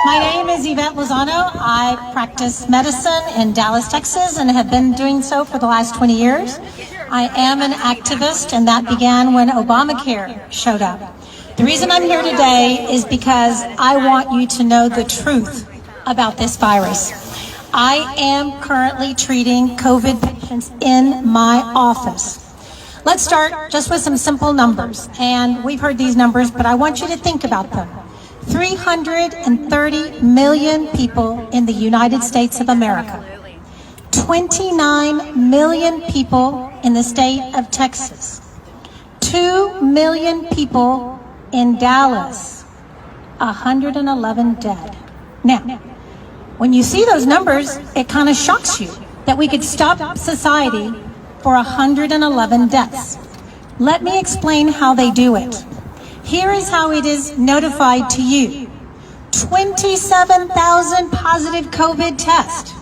My name is Yvette Lozano. I practice medicine in Dallas, Texas, and have been doing so for the last 20 years. I am an activist, and that began when Obamacare showed up. The reason I'm here today is because I want you to know the truth about this virus. I am currently treating COVID patients in my office. Let's start just with some simple numbers, and we've heard these numbers, but I want you to think about them. 330 million people in the United States of America. 29 million people in the state of Texas. 2 million people in Dallas. 111 dead. Now, when you see those numbers, it kind of shocks you that we could stop society for 111 deaths. Let me explain how they do it. Here is how it is notified to you. 27,000 positive COVID tests.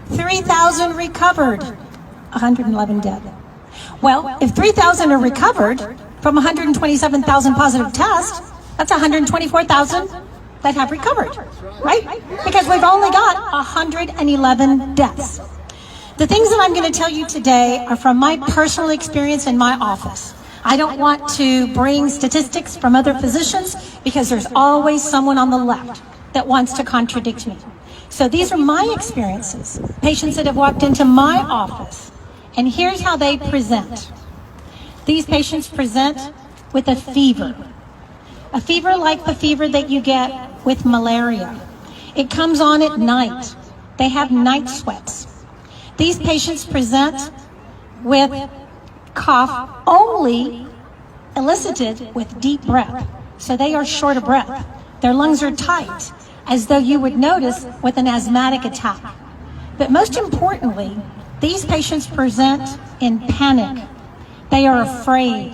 3,000 recovered. 111 dead. Well, if 3,000 are recovered from 127,000 positive tests, that's 124,000 that have recovered, right? Because we've only got 111 deaths. The things that I'm going to tell you today are from my personal experience in my office. I don't want to bring statistics from other physicians because there's always someone on the left that wants to contradict me. So these are my experiences, patients that have walked into my office, and here's how they present. These patients present with a fever like the fever that you get with malaria. It comes on at night. They have night sweats. These patients present with cough only elicited with deep breath. So they are short of breath. Their lungs are tight, as though you would notice with an asthmatic attack. But most importantly, these patients present in panic. They are afraid.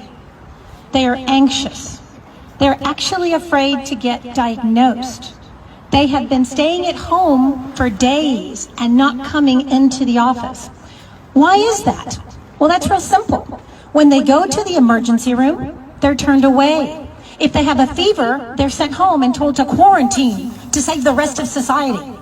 They are anxious. They're actually afraid to get diagnosed. They have been staying at home for days and not coming into the office. Why is that? Well, that's real simple. When they go to the emergency room, they're turned away. If they have a fever, they're sent home and told to quarantine to save the rest of society.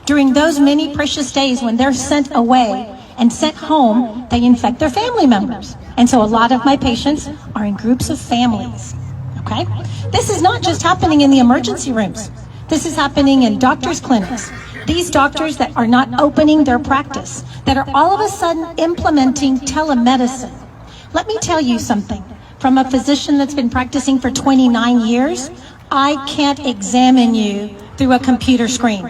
During those many precious days when they're sent away and sent home, they infect their family members. And so a lot of my patients are in groups of families, okay? This is not just happening in the emergency rooms. This is happening in doctors' clinics. These doctors that are not opening their practice, that are all of a sudden implementing telemedicine. Let me tell you something. From a physician that's been practicing for 29 years, I can't examine you through a computer screen.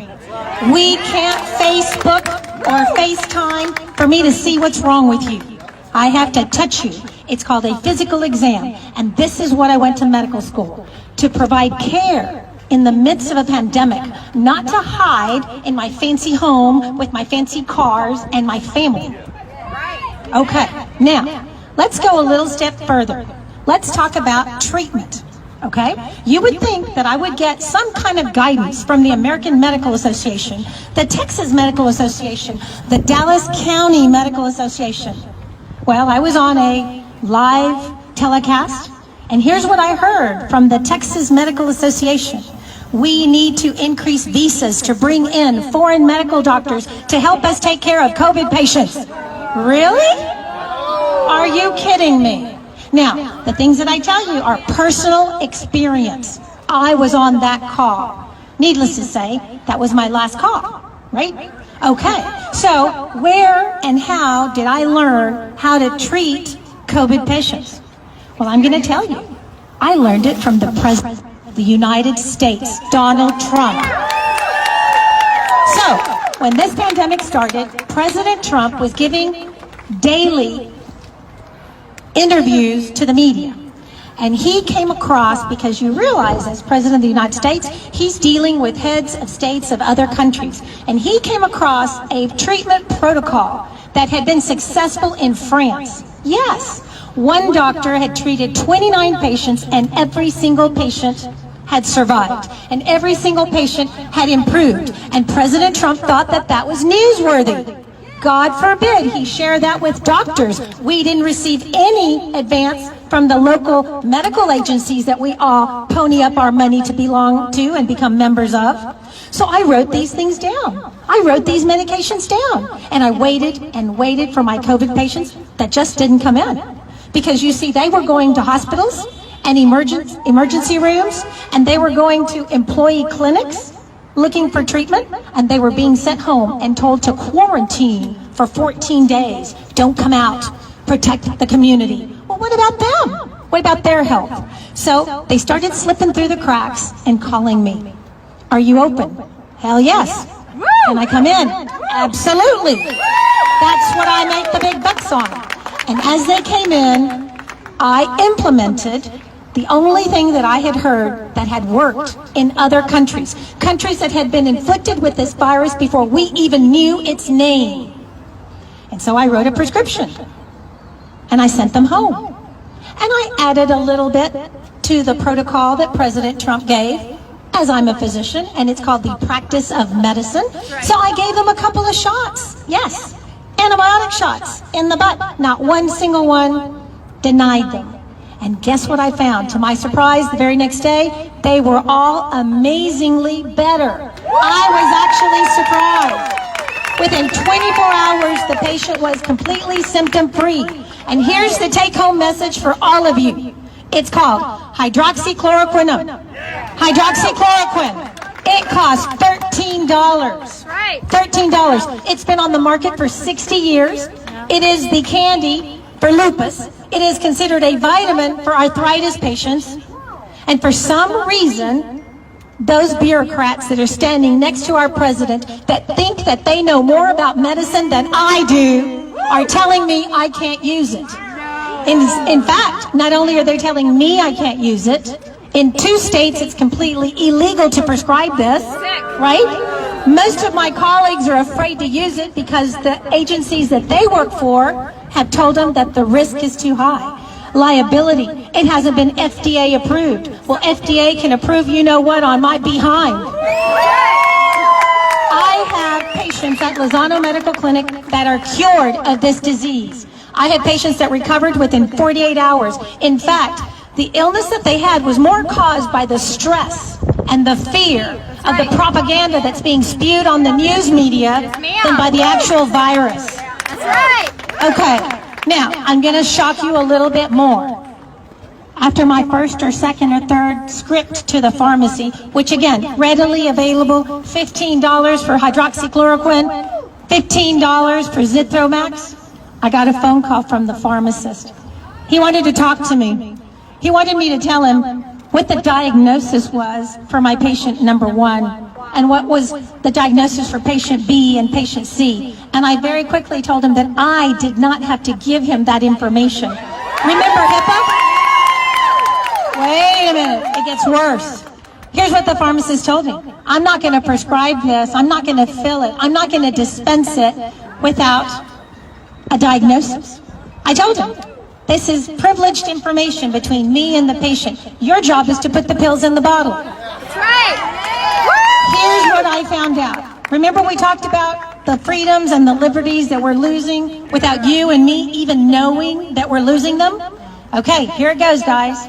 We can't Facebook or FaceTime for me to see what's wrong with you. I have to touch you. It's called a physical exam. And this is what I went to medical school, to provide care in the midst of a pandemic, not to hide in my fancy home with my fancy cars and my family. Okay, now, let's go a little step further. Let's talk about treatment, okay? You would think that I would get some kind of guidance from the American Medical Association, the Texas Medical Association, the Dallas County Medical Association. Well, I was on a live telecast, and here's what I heard from the Texas Medical Association. We need to increase visas to bring in foreign medical doctors to help us take care of COVID patients. Really? Are you kidding me? Now, the things that I tell you are personal experience. I was on that call. Needless to say, that was my last call, right? Okay, so where and how did I learn how to treat COVID patients? Well, I'm going to tell you. I learned it from the President of the United States, Donald Trump. So, when this pandemic started, President Trump was giving daily interviews to the media. And he came across, because you realize as President of the United States, he's dealing with heads of states of other countries. And he came across a treatment protocol that had been successful in France. Yes, one doctor had treated 29 patients and every single patient had survived. And every single patient had improved. And President Trump thought that that was newsworthy. God forbid he share that with doctors. We didn't receive any advance from the local medical agencies that we all pony up our money to belong to and become members of. So I wrote these things down. I wrote these medications down. And I waited and waited for my COVID patients that just didn't come in. Because you see, they were going to hospitals and emergency rooms, and they were going to employee clinics looking for treatment, and they were being sent home and told to quarantine for 14 days. Don't come out. Protect the community. Well, what about them? What about their health? So they started slipping through the cracks and calling me. Are you open? Hell yes. Can I come in? Absolutely. That's what I make the big bucks on. And as they came in, I implemented the only thing that I had heard that had worked in other countries, countries that had been inflicted with this virus before we even knew its name. And so I wrote a prescription, and I sent them home. And I added a little bit to the protocol that President Trump gave, as I'm a physician, and it's called the practice of medicine. So I gave them a couple of shots, yes, antibiotic shots in the butt. Not one single one denied them. And guess what I found? To my surprise, the very next day, they were all amazingly better. I was actually surprised. Within 24 hours, the patient was completely symptom-free. And here's the take-home message for all of you. It's called hydroxychloroquine. Hydroxychloroquine. It costs $13. $13. It's been on the market for 60 years. It is the candy for lupus. It is considered a vitamin for arthritis patients. And for some reason, those bureaucrats that are standing next to our president that think that they know more about medicine than I do are telling me I can't use it. In fact, not only are they telling me I can't use it, in 2 states it's completely illegal to prescribe this, right? Most of my colleagues are afraid to use it because the agencies that they work for have told them that the risk is too high. Liability, it hasn't been FDA approved. Well, FDA can approve you know what on my behind. I have patients at Lozano Medical Clinic that are cured of this disease. I had patients that recovered within 48 hours. In fact, the illness that they had was more caused by the stress and the fear of the propaganda that's being spewed on the news media than by the actual virus. That's right. Okay, now I'm going to shock you a little bit more. After my first or second or third script to the pharmacy, which again, readily available, $15 for hydroxychloroquine, $15 for Zithromax, I got a phone call from the pharmacist. He wanted to talk to me. He wanted me to tell him what the diagnosis was for my patient number 1 and what was the diagnosis for patient B and patient C. And I very quickly told him that I did not have to give him that information. Remember HIPAA? Wait a minute, it gets worse. Here's what the pharmacist told me. I'm not going to prescribe this. I'm not going to fill it. I'm not going to dispense it without a diagnosis. I told him, this is privileged information between me and the patient. Your job is to put the pills in the bottle. That's right. Here's what I found out. Remember we talked about the freedoms and the liberties that we're losing without you and me even knowing that we're losing them? Okay, here it goes, guys.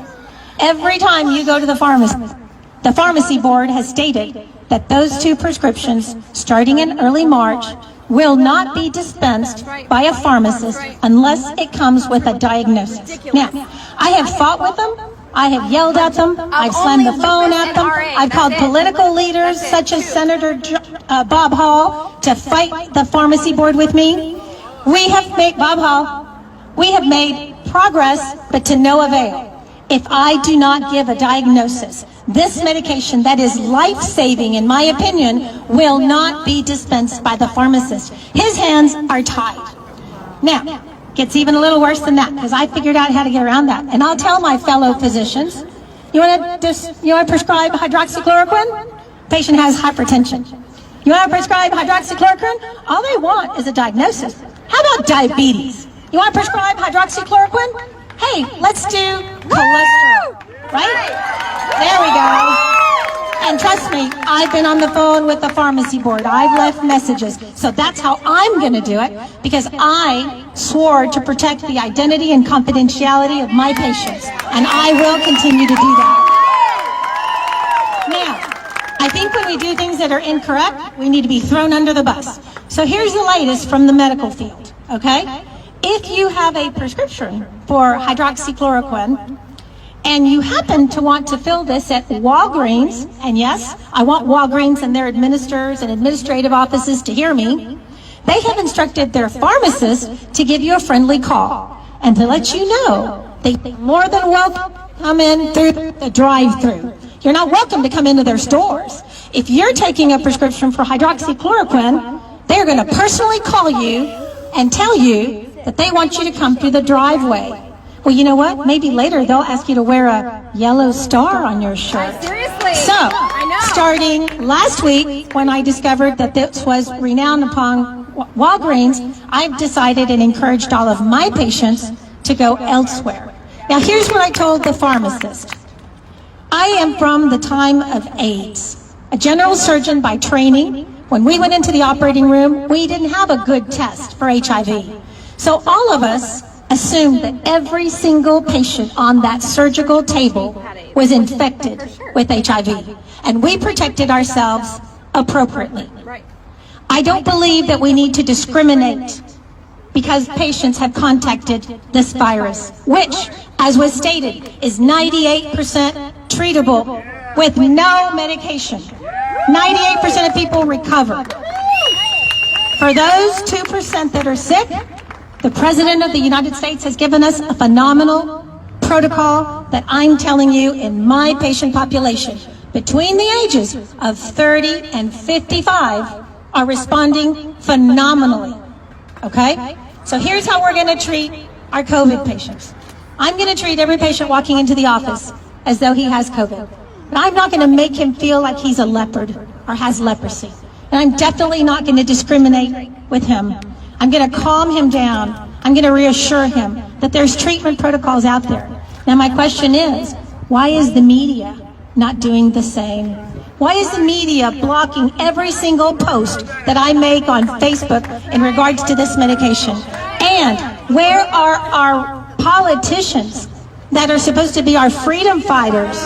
Every time you go to the pharmacy board has stated that those 2 prescriptions, starting in early March, will not be dispensed by a pharmacist unless it comes with a diagnosis. Now, I have fought with them. I have yelled at them. I've slammed the phone at them. I've called political leaders such as Senator Bob Hall to fight the pharmacy board with me. We have made, Bob Hall, we have made progress, but to no avail. If I do not give a diagnosis, this medication that is life-saving, in my opinion, will not be dispensed by the pharmacist. His hands are tied. Now, gets even a little worse than that, because I figured out how to get around that. And I'll tell my fellow physicians, you want to prescribe hydroxychloroquine? Patient has hypertension. You want to prescribe hydroxychloroquine? All they want is a diagnosis. How about diabetes? You want to prescribe hydroxychloroquine? Hey, let's do cholesterol, right? There we go. And trust me, I've been on the phone with the pharmacy board. I've left messages. So that's how I'm going to do it, because I swore to protect the identity and confidentiality of my patients. And I will continue to do that. Now, I think when we do things that are incorrect, we need to be thrown under the bus. So here's the latest from the medical field, okay? If you have a prescription for hydroxychloroquine, and you happen to want to fill this at Walgreens, and yes, I want Walgreens and their administrators and administrative offices to hear me, they have instructed their pharmacists to give you a friendly call and to let you know they more than welcome to come in through the drive-through. You're not welcome to come into their stores. If you're taking a prescription for hydroxychloroquine, they're going to personally call you and tell you that they want you to come through the driveway. Well, you know what? Maybe later they'll ask you to wear a yellow star on your shirt. Seriously. So, I know. starting last week, when I discovered that this was renowned upon Walgreens, I've decided and encouraged all of my patients to go elsewhere. Now, here's what I told the pharmacist. I am from the time of AIDS. A general surgeon by training. When we went into the operating room, we didn't have a good test for HIV. So all of us assumed that every single patient on that surgical table was infected with HIV, and we protected ourselves appropriately. I don't believe that we need to discriminate because patients have contacted this virus, which, as was stated, is 98% treatable with no medication. 98% of people recover. For those 2% that are sick, the President of the United States has given us a phenomenal protocol that I'm telling you, in my patient population, between the ages of 30 and 55 are responding phenomenally, okay? So here's how we're going to treat our COVID patients. I'm going to treat every patient walking into the office as though he has COVID. But I'm not going to make him feel like he's a leopard or has leprosy. And I'm definitely not going to discriminate with him. I'm going to calm him down. I'm going to reassure him that there's treatment protocols out there. Now my question is, why is the media not doing the same? Why is the media blocking every single post that I make on Facebook in regards to this medication? And where are our politicians that are supposed to be our freedom fighters?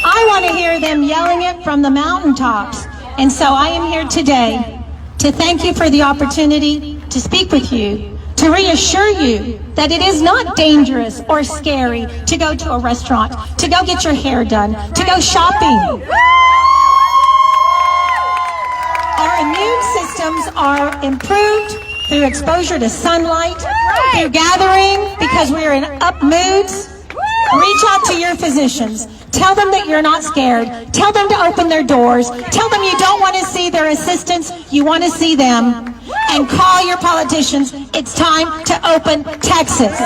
I want to hear them yelling it from the mountaintops. And so I am here today to thank you for the opportunity to speak with you, to reassure you that it is not dangerous or scary to go to a restaurant, to go get your hair done, to go shopping. Our immune systems are improved through exposure to sunlight, through gathering, because we are in up moods. Reach out to your physicians. Tell them that you're not scared. Tell them to open their doors. Tell them you don't want to see their assistants. You want to see them. And call your politicians. It's time to open Texas.